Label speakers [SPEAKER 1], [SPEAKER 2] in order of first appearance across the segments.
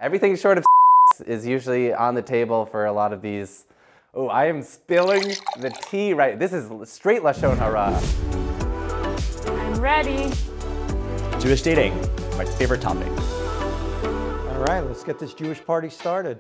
[SPEAKER 1] Everything short of is usually on the table for a lot of these. Oh, I am spilling the tea right. This is straight Lashon Hara.
[SPEAKER 2] I'm ready.
[SPEAKER 3] Jewish dating, my favorite topic.
[SPEAKER 4] All right, let's get this Jewish party started.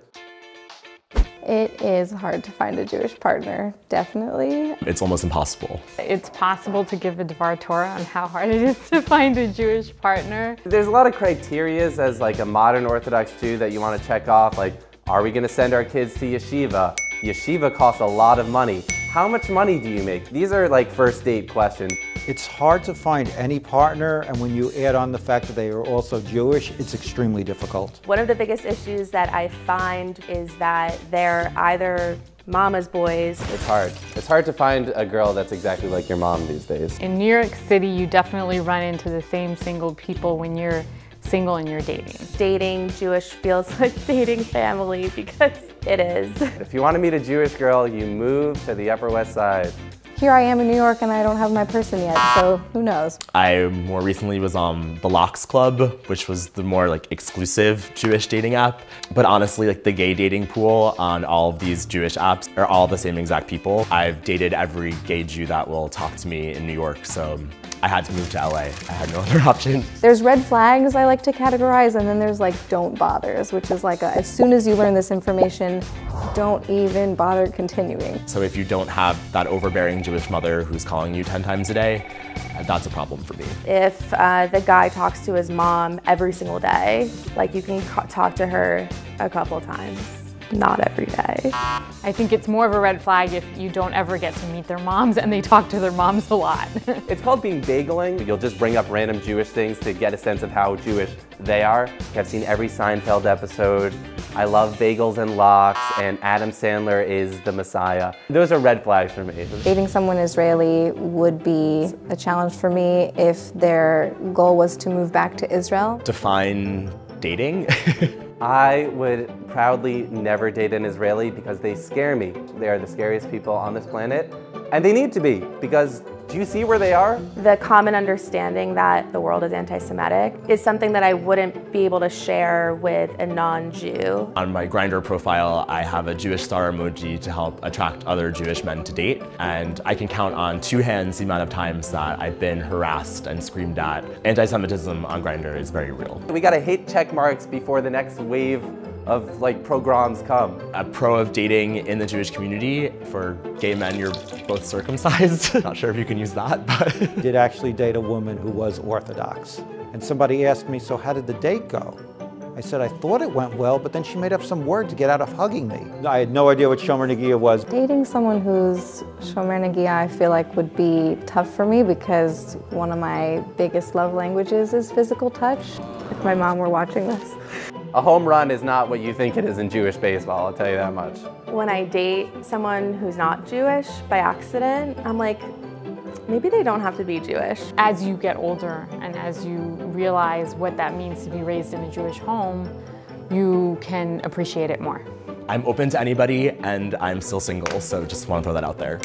[SPEAKER 5] It is hard to find a Jewish partner, definitely.
[SPEAKER 3] It's almost impossible.
[SPEAKER 2] It's possible to give a Dvar Torah on how hard it is to find a Jewish partner.
[SPEAKER 1] There's a lot of criterias as like a modern Orthodox Jew that you want to check off. Like, are we going to send our kids to yeshiva? Yeshiva costs a lot of money. How much money do you make? These are like first date questions.
[SPEAKER 4] It's hard to find any partner, and when you add on the fact that they are also Jewish, it's extremely difficult.
[SPEAKER 6] One of the biggest issues that I find is that they're either mama's boys.
[SPEAKER 1] It's hard. It's hard to find a girl that's exactly like your mom these days.
[SPEAKER 2] In New York City, you definitely run into the same single people when you're single and you're dating.
[SPEAKER 6] Dating Jewish feels like dating family because it is.
[SPEAKER 1] If you want to meet a Jewish girl, you move to the Upper West Side.
[SPEAKER 5] Here I am in New York and I don't have my person yet, so who knows?
[SPEAKER 3] I more recently was on the Locks Club, which was the more like exclusive Jewish dating app. But honestly, like the gay dating pool on all of these Jewish apps are all the same exact people. I've dated every gay Jew that will talk to me in New York, so I had to move to LA. I had no other option.
[SPEAKER 5] There's red flags I like to categorize, and then there's like don't bothers, which is like as soon as you learn this information, don't even bother continuing.
[SPEAKER 3] So if you don't have that overbearing Jewish mother who's calling you 10 times a day, that's a problem for me.
[SPEAKER 6] If the guy talks to his mom every single day, like you can talk to her a couple times. Not every day.
[SPEAKER 2] I think it's more of a red flag if you don't ever get to meet their moms and they talk to their moms a lot.
[SPEAKER 1] It's called being bageling. You'll just bring up random Jewish things to get a sense of how Jewish they are. I've seen every Seinfeld episode. I love bagels and lox, and Adam Sandler is the Messiah. Those are red flags for me.
[SPEAKER 5] Dating someone Israeli would be a challenge for me if their goal was to move back to Israel.
[SPEAKER 3] Define dating?
[SPEAKER 1] I would proudly never date an Israeli because they scare me. They are the scariest people on this planet, and they need to be, because do you see where they are?
[SPEAKER 6] The common understanding that the world is anti-Semitic is something that I wouldn't be able to share with a non-Jew.
[SPEAKER 3] On my Grindr profile, I have a Jewish star emoji to help attract other Jewish men to date, and I can count on 2 hands the amount of times that I've been harassed and screamed at. Anti-Semitism on Grindr is very real.
[SPEAKER 1] We gotta hit check marks before the next wave of like pogroms come.
[SPEAKER 3] A pro of dating in the Jewish community: for gay men, you're both circumcised. Not sure if you can use that, but.
[SPEAKER 4] I did actually date a woman who was Orthodox. And somebody asked me, so how did the date go? I said, I thought it went well, but then she made up some word to get out of hugging me. I had no idea what Shomer Negiah was.
[SPEAKER 5] Dating someone who's Shomer Negiah, I feel like would be tough for me because one of my biggest love languages is physical touch. If my mom were watching this.
[SPEAKER 1] A home run is not what you think it is in Jewish baseball, I'll tell you that much.
[SPEAKER 6] When I date someone who's not Jewish by accident, I'm like, maybe they don't have to be Jewish.
[SPEAKER 2] As you get older and as you realize what that means to be raised in a Jewish home, you can appreciate it more.
[SPEAKER 3] I'm open to anybody, and I'm still single, so just want to throw that out there.